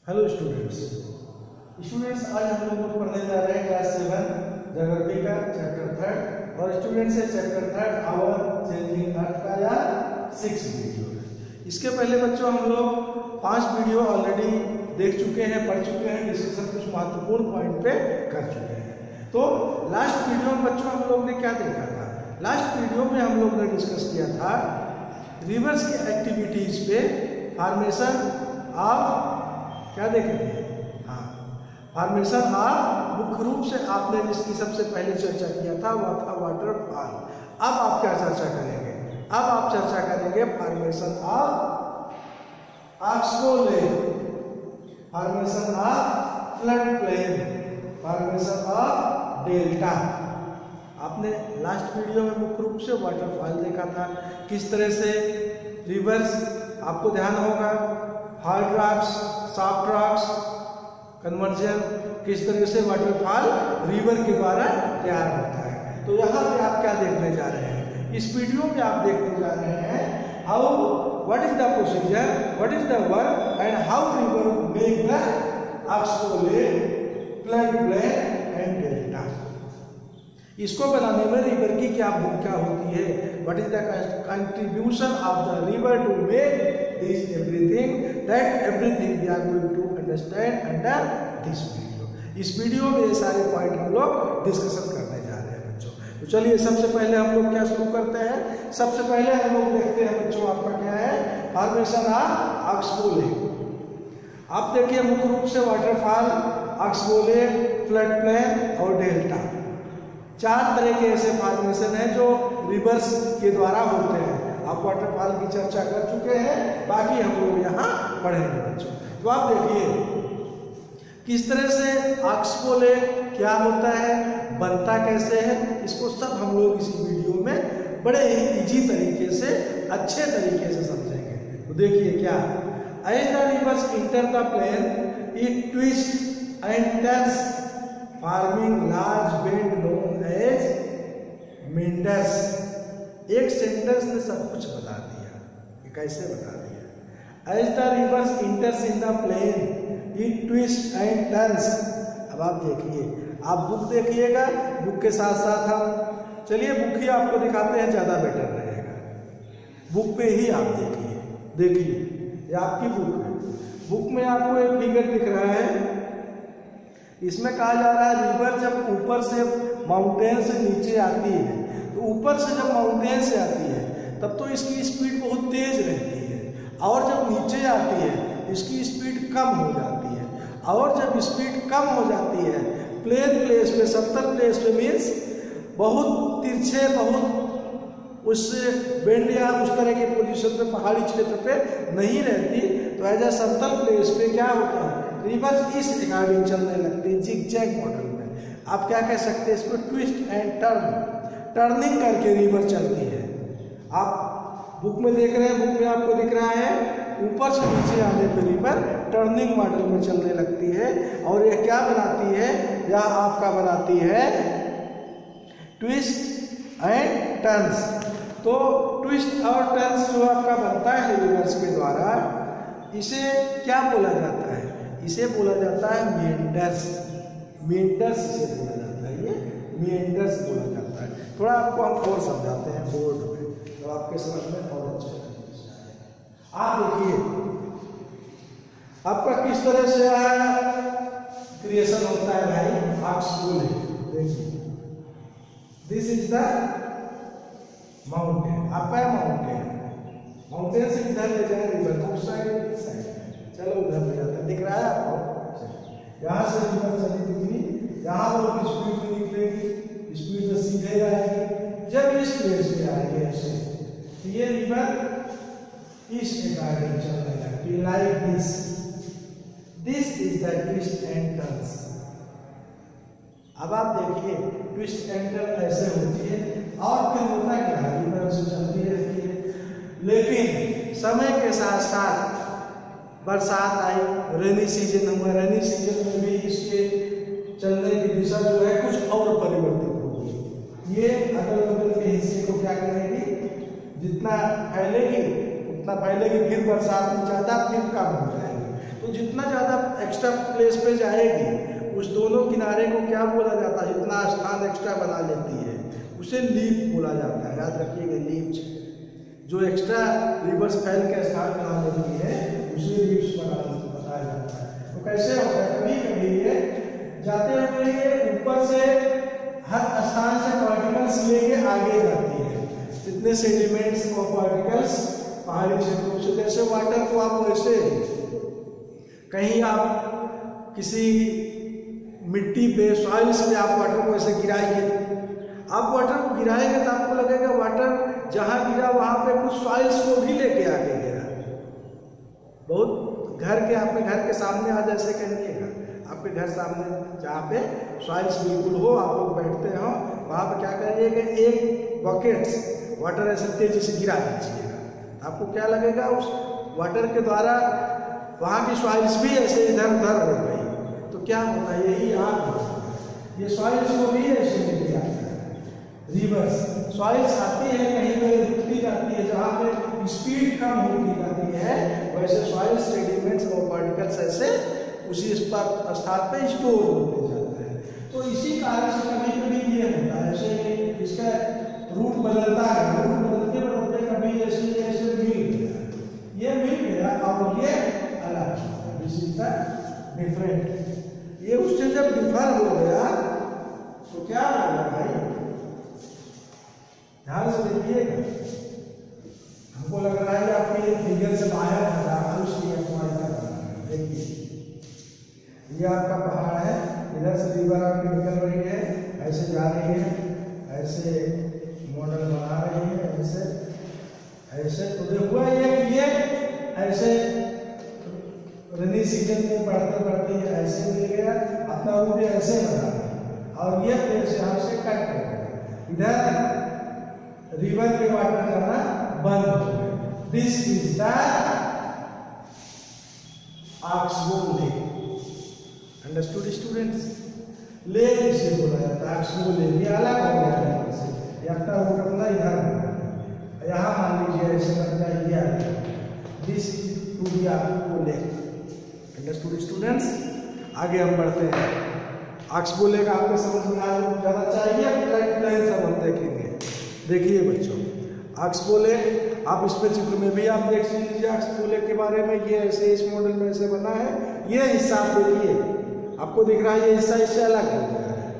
Hello students, आज हम लोग पढ़ने जा रहे हैं क्लास 7 ज्योग्राफी का चैप्टर 3 और स्टूडेंट्स है चैप्टर 3 आवर चेंजिंग अर्थ का या 6 वीडियो है। इसके पहले बच्चों हम लोग 5 वीडियो ऑलरेडी देख चुके हैं, पढ़ चुके हैं, डिस्कशन कुछ महत्वपूर्ण पॉइंट पे कर चुके हैं। तो लास्ट वीडियो में बच्चों हम लोग ने क्या देखा था? लास्ट वीडियो में हम लोग ने डिस्कस किया था रिवर्स की एक्टिविटीज पे फॉर्मेशन ऑफ क्या देखे थे? हाँ, फॉर्मेशन ऑफ मुख्य रूप से आपने जिसकी सबसे पहले चर्चा किया था वह था वाटरफॉल। अब आप क्या चर्चा करेंगे? अब आप चर्चा करेंगे formation of oxbow lake, formation of flood plain, formation of delta. आपने लास्ट वीडियो में मुख्य रूप से वाटरफॉल देखा था, किस तरह से रिवर्स, आपको ध्यान होगा hard rocks, soft rocks conversion, किस तरह से वाटरफॉल रिवर के द्वारा तैयार होता है। तो यहाँ पे आप क्या देखने जा रहे हैं? इस वीडियो में आप देखने जा रहे हैं how what is the procedure, what is the work and how river make the oxbow lake, flood plain and delta. इसको बनाने में रिवर की क्या भूमिका होती है? What is the contribution of the river to make this everything, that everything we are going to understand under this video. इस video में ये सारे पॉइंट हम लोग डिस्कशन करने जा रहे हैं बच्चों। तो चलिए सबसे पहले हम लोग क्या शुरू करते हैं? सबसे पहले हम लोग देखते हैं बच्चों आपका क्या है, फॉर्मेशन ऑफ ऑक्सबो लेक। आप देखिए मुख्य रूप से waterfall, oxbow lake, flood plane और डेल्टा, 4 तरह के ऐसे फॉर्मेशन है जो रिवर्स के द्वारा होते हैं। आप वाटरफॉल की चर्चा कर चुके हैं, बाकी हम लोग यहाँ पढ़ेंगे बच्चों। तो आप देखिए किस तरह से ऑक्सबो लेक क्या होता है, बनता कैसे है, इसको सब हम लोग इसी वीडियो में बड़े ही इजी तरीके से, अच्छे तरीके से समझेंगे। तो देखिए क्या, as the rivers enter the plain it twist and turns forming large bend known as meanders. एक सेंटेंस ने सब कुछ बता दिया कि कैसे बता दिया। As the rivers enters in the plain it twist and turns. अब आप देखिए, आप बुक देखिएगा, बुक के साथ साथ हम चलिए बुक ही आपको दिखाते हैं, ज्यादा बेटर रहेगा। बुक पे ही आप देखिए ये आपकी बुक है। बुक में आपको एक फिगर दिख रहा है, इसमें कहा जा रहा है रिवर जब ऊपर से माउंटेन से नीचे आती है, तो ऊपर से जब माउंटेन से आती है तब तो इसकी स्पीड बहुत तेज रहती है, और जब नीचे आती है इसकी स्पीड कम हो जाती है। और जब स्पीड कम हो जाती है प्लेन प्लेस पे, समतल प्लेस पे मीन्स बहुत तिरछे, बहुत उससे बेंड या उस तरह के पोजीशन पे, पहाड़ी क्षेत्र पे नहीं रहती, तो एज समतल प्लेस पे क्या होता है, रिवर्स इस अकॉर्डिंग चलने लगती है, जिग-जैग मॉडल में। आप क्या कह सकते हैं इसको, ट्विस्ट एंड टर्न, टर्निंग करके रिवर चलती है। आप बुक में देख रहे हैं, बुक में आपको दिख रहा है ऊपर से नीचे आने पर रिवर टर्निंग मॉडल में चलने लगती है। और यह क्या बनाती है, यह आपका बनाती है ट्विस्ट एंड टर्न्स। तो ट्विस्ट और टर्न्स जो आपका बनता है रिवर्स के द्वारा, इसे क्या बोला जाता है? इसे बोला जाता है मेंडर्स। मेंडर्स इसे बोला जाता है, ये मेंडर्स बोला जाता है। थोड़ा आपको हम और समझाते हैं बोर्ड में, तो आपके समझ में और अच्छा। आप देखिए आपका किस तरह से क्रिएशन होता है भाई ऑक्सबो लेक। देखिए दिस इज द माउंटेन, आपका माउंटेन, माउंटेन से इधर ले जाए रिवर, उस साइड इस साइड, चलो उधर ले जाता है, दिख रहा है आपको? यहाँ से रिवर चली दिखी, यहाँ पर स्पीड में निकलेगी, स्पीड में सीधे आएगी। जब इस प्लेस पे आएगी ऐसे, तो ये रिवर इस अकॉर्डिंग चलने लगती, like this. This is the twist and turns. अब आप देखिए ट्विस्ट एंड टर्न ऐसे होती है, और फिर होता क्या है, रिवर से चलती रहती है। लेकिन समय के साथ साथ बरसात आई, रेनी सीजन हुआ, रेनी सीजन में भी इसके चलने की दिशा जो है कुछ और परिवर्तित होगी। ये अगल बगल के हिस्से को क्या करेगी, जितना फैलेगी उतना फैलेगी, फिर बरसात में ज्यादा, फिर कम हो जाएगी। तो जितना ज़्यादा एक्स्ट्रा प्लेस पे जाएगी, उस दोनों किनारे को क्या बोला जाता है, इतना स्थान एक्स्ट्रा बना लेती है, उसे लीप बोला जाता है। याद रखिएगा, लीप जो एक्स्ट्रा रिवर्स फैल के स्थान बना लेती है उसे लीप्स बताया जाता है। तो कैसे होता है, कभी कभी ये जाते हुए ये ऊपर से हर स्थान से पार्टिकल्स लेके आगे जाती है, जितने सेडिमेंट्स और पार्टिकल्स पहाड़ी क्षेत्रों से, जैसे वाटर को आप वैसे कहीं आप किसी मिट्टी पे सॉइल्स पे आप वाटर को ऐसे गिराएंगे, आप वाटर को गिराएंगे तो आपको लगेगा वाटर जहां गिरा वहां पे कुछ सॉइल्स को भी लेके आगे गिरा। बहुत घर के आपके घर के सामने आज ऐसे करिएगा, आपके घर सामने जहाँ पे सॉइल्स बिल्कुल हो, आप लोग बैठते हो वहां पे क्या करिएगा, एक बकेट्स वाटर ऐसे तेजी से गिरा दीजिएगा, आपको क्या लगेगा उस वाटर के द्वारा वहां की सॉइल्स भी ऐसे इधर उधर हो गई। तो क्या होता है, यही आप ये सॉइल्स को भी ऐसे लेके आता है रिवर्स। सॉइल्स आती है कहीं पे रुकती जाती है, जहाँ पे स्पीड कम होती जाती है, वैसे सॉइल सेडिमेंट्स और पार्टिकल्स ऐसे उसी स्थान पे स्टोर होते जाते हैं। तो इसी कारण से कभी कभी ये होता है, ऐसे इसका रूट बदलता है, रूट बदलते बदलते कभी ऐसे मिल गया, ये मिल गया और ये अलग, दिस इज द डिफरेंट। ये उससे जब डिफर हो गया तो क्या होगा भाई, ध्यान से देखिएगा, हमको लग रहा है कि आपके फिगर से बाहर देखिए, ये आपका पहाड़ है, इधर से रिवर आपकी निकल रही है, ऐसे जा रही है, ऐसे मॉडल बना रही है, ऐसे ऐसे। तो देखो ये ऐसे रेनी सीजन में बढ़ते बढ़ते ऐसे मिल गया, अपना रूट ऐसे बना, और ये प्लेस यहाँ से कट कर गया, इधर रिवर के वाटर जाना बंद हो गया। This is the oxbow lake, understood students? Lake इसे बोला जाता है, ऑक्सबो लेक। ये अलग हो गया यहाँ से, अपना रूट अपना इधर है, यहाँ मान लीजिए ऐसे बन जाए, this to be oxbow lake, understood students? आगे हम बढ़ते हैं। ऑक्सबो लेक आपको समझ में जाना चाहिए, फ्लड प्लेन सब हम देखेंगे। देखिए बच्चों, ऑक्सबो लेक आप इसमें चित्र में भी आप देख लीजिए ऑक्सबो लेक के बारे में, ये ऐसे इस मॉडल में ऐसे बना है, ये हिस्सा आप देखिए, आपको दिख रहा है ये हिस्सा इससे अलग हो गया है,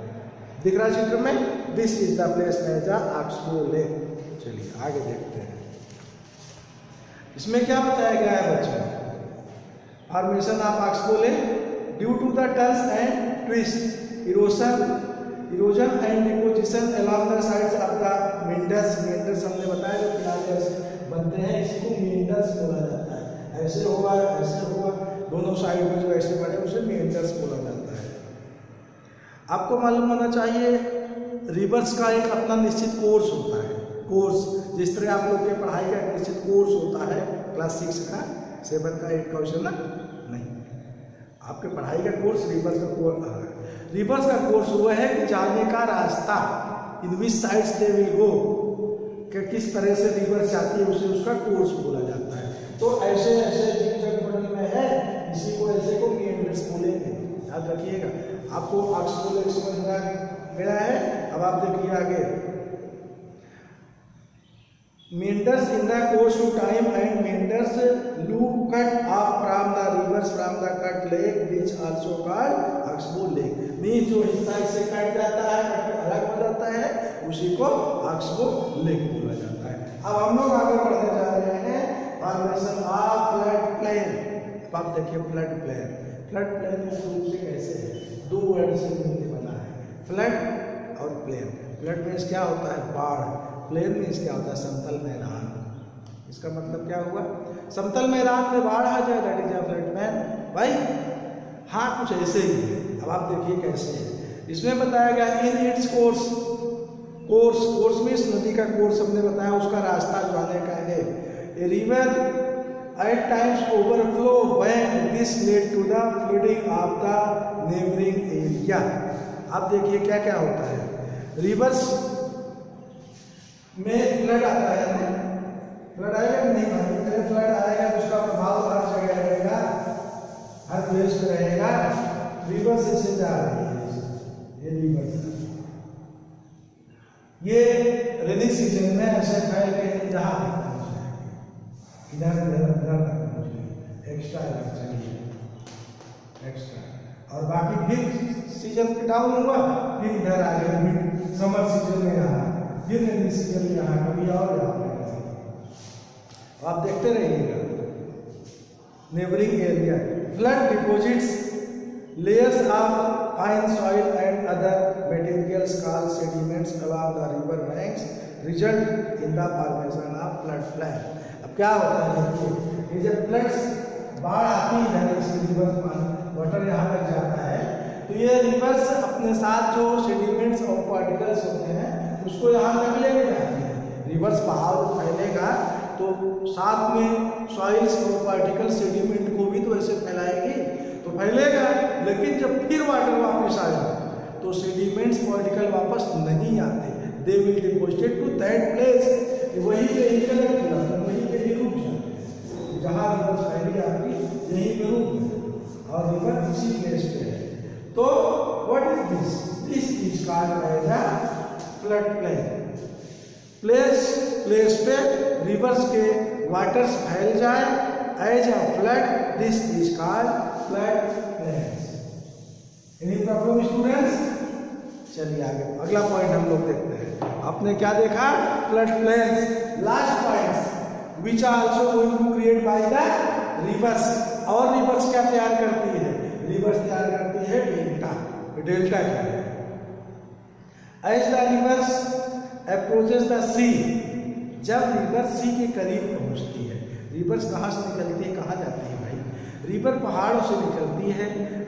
दिख रहा है चित्र में, this is the place as oxbow lake. चलिए आगे देखते हैं, इसमें क्या बताया गया है बच्चों, formation of oxbow lake due to the turns and twist, erosion and deposition along the sides of the meanders. Meanders हमने बताया जो किनारे ऐसे बनते हैं, इसी को मेंडर्स बोला जाता है, ऐसे होगा दोनों साइड में जो ऐसे बने उसे मेंडर्स बोला जाता है। आपको मालूम होना चाहिए रिवर्स का एक अपना निश्चित कोर्स होता है, कोर्स जिस तरह आप लोग के पढ़ाई का एक निश्चित कोर्स होता है, क्लास 6 का, 7 का, 8 का, वैसे ना नहीं, आपके पढ़ाई का कोर्स रिवर्स का कोर्स है। रिवर्स का कोर्स वो है कि जाने का रास्ता, इन विच साइड्स दे विल गो, कि किस तरह से रिवर्स जाती है उसे उसका कोर्स बोला जाता है। तो ऐसे ऐसे जिग मॉडल में है, इसी को ऐसे को मेंडर्स बोलेंगे, याद रखिएगा। आपको ऑक्सबो लेक समझ में गया है, अब आप देखिए आगे, meanders in the course of time and meanders loop cut off from the rivers from the cut lake which also called oxbow lake. Mean जो हिस्सा इससे कट जाता है, अलग हो जाता है, उसी को ऑक्सबो लेक बोला जाता है। अब हम लोग आगे बढ़ते जा रहे हैं, फॉर्मेशन ऑफ फ्लड प्लेन। आप देखिए फ्लड प्लेन में रूप से कैसे है, दो वर्ड से मिलकर बना है, फ्लड और प्लेन। फ्लड मीन्स क्या होता है, बाढ़, प्लेन मीन्स क्या होता है, समतल मैदान। इसका मतलब क्या हुआ, समतल मैदान में बाढ़ आ जाए, that is a flood plane भाई। हाँ, कुछ ऐसे ही है। अब आप देखिए कैसे है, इसमें बताया गया इन इट्स कोर्स मीन्स नदी का कोर्स हमने बताया, उसका रास्ता जो आने का है। A river at times overflow when this led to the flooding of the neighbouring area. आप देखिए क्या क्या होता है, रिवर्स में फ्लड आता है ना, फ्लड आएगा नहीं भाई, फ्लड आएगा तो उसका प्रभाव हर जगह रहेगा, हर प्लेस पे रहेगा, रिवर्स से जा रही है, ये रिवर्स। ये रेनी सीजन में ऐसे फैल के जहाँ इधर एक्स्ट्रा चाहिए एक्स्ट्रा, और बाकी फिर सीजन पे डाउन हुआ, फिर इधर आ गया, समर सीजन में यहाँ, फिर रेनी सीजन में यहाँ, कभी और यहाँ। आप देखते रहिएगा। Neighbouring area, flood deposits layers of fine soil and other materials called sediments along the river banks result in the formation of floodplain। अब क्या होता है, देखिए, ये जब फ्लड्स, बाढ़ आती है, रिवर वाटर यहाँ तक जाता है, तो ये रिवर्स अपने साथ जो सेडिमेंट्स और पार्टिकल्स होते हैं उसको यहाँ तक लेके जाती है। रिवर्स बहाव फैलेगा तो साथ में सॉइल्स और पार्टिकल सेडिमेंट को भी तो ऐसे फैलाएगी, तो फैलेगा। लेकिन जब फिर वाटर वापस आया तो सेडिमेंट्स पार्टिकल वापस नहीं आते, they will deposited to that place, वहीं पे ही वहीं पे ही रुक जाते हैं, जहाँ रिवर फैली आपकी यहीं पे रुक गए और रिवर इसी प्लेस पे है। तो what is this? This is called as a flood plain. Place पे रिवर्स के वाटर्स फैल जाए as a flood, this is called flood plains. Any problem students? चलिए आगे अगला पॉइंट हम लोग देखते हैं। आपने क्या देखा? Flood plains. Last point, which are also going to create by the rivers. और रिवर्स क्या तैयार करती है? रिवर्स तैयार करती है डेल्टा, डेल्टा क्या? As the rivers approaches the sea, जब रिवर सी के करीब पहुंचती है, रिवर्स कहाँ से निकलती है, कहाँ जाती है भाई? रिवर पहाड़ों से निकलती है,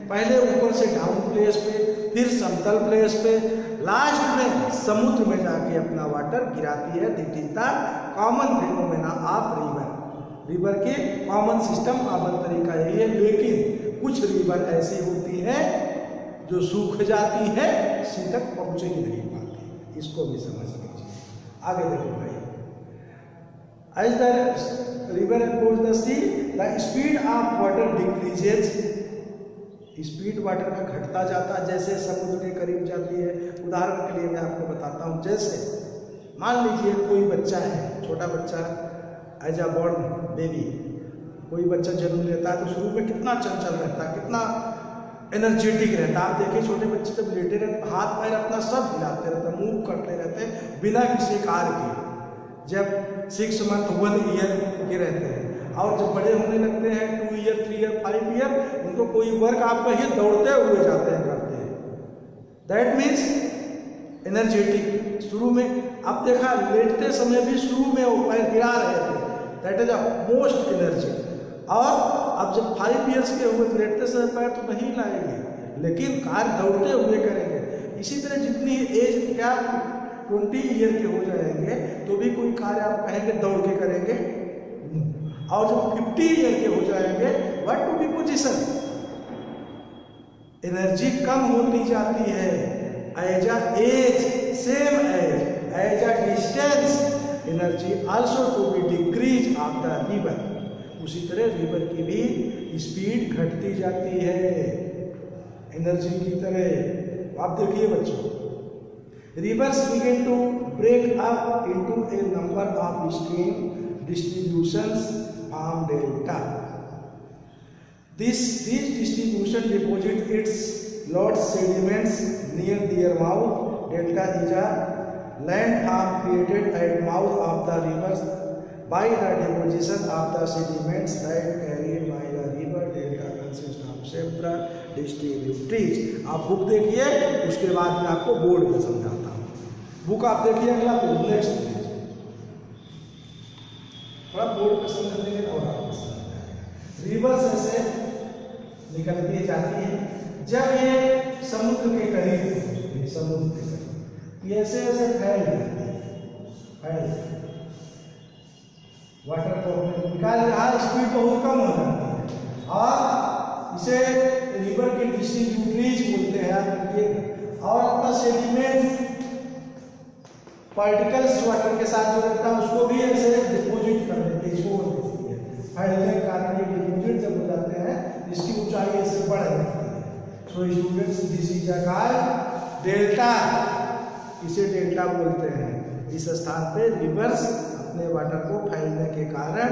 पहले ऊपर से डाउन प्लेस पे, फिर समतल प्लेस पे, लास्ट में समुद्र में जाके अपना वाटर गिराती है। That is the common phenomena of river. River के कॉमन सिस्टम, कॉमन तरीका यही है। लेकिन कुछ रिवर ऐसी होती है जो सूख जाती है, सी तक पहुंच ही नहीं पाती, इसको भी समझ लीजिए। आगे देखो भाई, as the river approach the sea the speed of water decreases, speed water का घटता जाता है जैसे समुद्र के करीब जाती है। उदाहरण के लिए मैं आपको बताता हूँ, जैसे मान लीजिए कोई बच्चा है, छोटा बच्चा, एज अ बॉर्न बेबी, कोई बच्चा जन्म लेता है तो शुरू में कितना चंचल रहता है, कितना एनर्जेटिक रहता है। आप देखिए छोटे बच्चे जब लेटे रहते, हाथ पैर अपना सब हिलाते रहते, मूव करते रहते बिना किसी कार्य के, जब 6 मंथ 1 ईयर के रहते हैं। और जब बड़े होने लगते हैं 2 ईयर 3 ईयर 5 ईयर, उनको कोई वर्क आप कहिए दौड़ते हुए जाते हैं, करते हैं। That means energetic. शुरू में आप देखा लेटते समय भी शुरू में वो पैर गिरा रहे थे, that is a most energy. और अब जब 5 ईयर्स के हुए तो लेटते समय पैर तो नहीं लाएंगे, लेकिन कार्य दौड़ते हुए करेंगे। इसी तरह जितनी एज क्या 20 ईयर के हो जाएंगे तो भी कोई कार्य आप कहेंगे दौड़ के करेंगे, और जब 50 ईयर के हो जाएंगे, what to be position, energy कम होती जाती है। As a age, same as a distance, energy also to be decrease of the river. उसी तरह रिवर की भी स्पीड घटती जाती है एनर्जी की तरह। आप देखिए बच्चों, rivers begin to break up into a number of stream distributions from delta. These distribution deposit its load sediments near their mouth. Delta is a landform created at mouth of the rivers by the deposition of the sediments that carried by the river. Delta consists of several distributaries. आप book देखिए, उसके बाद मैं आपको board में समझाता हूँ। Book आप देखिए, अगला पेज, नेक्स्ट पेज, थोड़ा बोर्ड पे समझ लेंगे और आपको समझ आएगा। रिवर्स ऐसे निकलती जाती है जब ये समुद्र के करीब है, समुद्र के करीब ये ऐसे ऐसे फैल जाती है, फैल वाटर को निकाल रहा, स्पीड बहुत कम हो जाती है और इसे रिवर के डिस्ट्रीब्यूटरीज बोलते हैं। और अपना सेडिमेंट पार्टिकल्स वाटर के साथ जो रहता है उसको भी ऐसे डिपोजिट कर देते हैं, छोड़ देती है। फैलने के कारण ये डिपोजिट जब हो जाते हैं जिसकी ऊंचाई इससे बढ़ जाती है। सो students this is called delta, इसे डेल्टा बोलते हैं। इस स्थान पे रिवर्स अपने वाटर को फैलने के कारण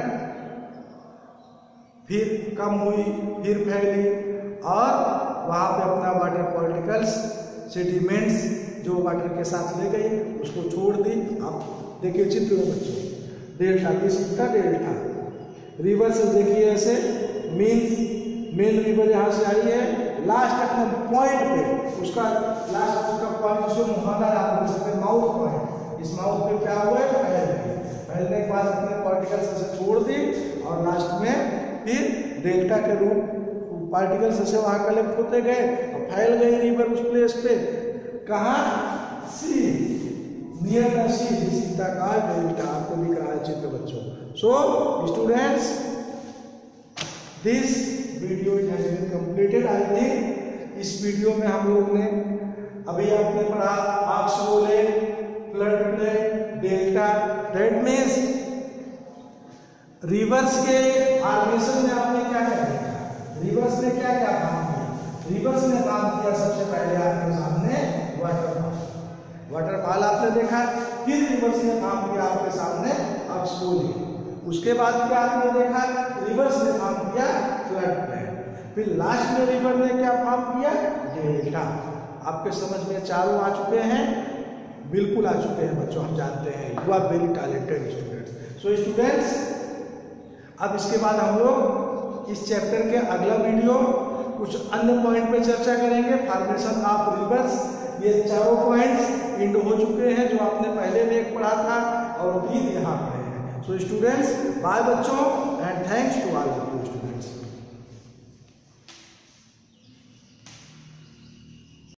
फिर कम हुई, फिर फैली और वहां पे अपना वाटर पार्टिकल्स सेडिमेंट्स जो वाटर के साथ ले गई उसको छोड़ दी। आप देखिए चित्र में बच्चों, delta, this is the delta. River से देखिए ऐसे मेन रिवर यहाँ से आई है, लास्ट अपने पॉइंट पे उसका लास्ट उसका पॉइंट जो मुहाना आप बोल सकते हैं माउथ पॉइंट, इस माउथ पे क्या हुआ है, फैलने के बाद अपने पार्टिकल्स ऐसे छोड़ दी और लास्ट में फिर डेल्टा के रूप पार्टिकल्स ऐसे वहां कलेक्ट होते गए और फैल गई रिवर उस प्लेस पे। कहाँ? सी, नियर द सी, सीता का डेल्टा आपको दिख रहा है चित्र बच्चों। So students this video has been completed. I think इस वीडियो में हम लोग ने अभी आपने पढ़ा oxbow lake, flood plain, delta. That means rivers के फॉर्मेशन में आपने क्या क्या देखा, रिवर्स ने क्या क्या काम किया? रिवर्स ने काम किया सबसे पहले आपके सामने वाटरफॉल आपने देखा, फिर रिवर्स ने काम किया आपके सामने ऑक्सबो लेक, उसके बाद क्या आपने देखा, रिवर्स ने काम किया फ्लड प्लेन, फिर लास्ट में रिवर ने क्या काम किया, डेल्टा। आपके समझ में चारों आ चुके हैं? बिल्कुल आ चुके हैं बच्चों, हम जानते हैं, you are very talented students. So students अब इसके बाद हम लोग इस चैप्टर के अगला वीडियो कुछ अन्य पॉइंट पे चर्चा करेंगे। फॉर्मेशन ऑफ रिवर्स, ये चारों पॉइंट्स इंड हो चुके हैं जो आपने पहले में एक पढ़ा था और भी यहाँ पढ़े हैं। सो स्टूडेंट्स बाय बच्चों एंड थैंक्स टू ऑल।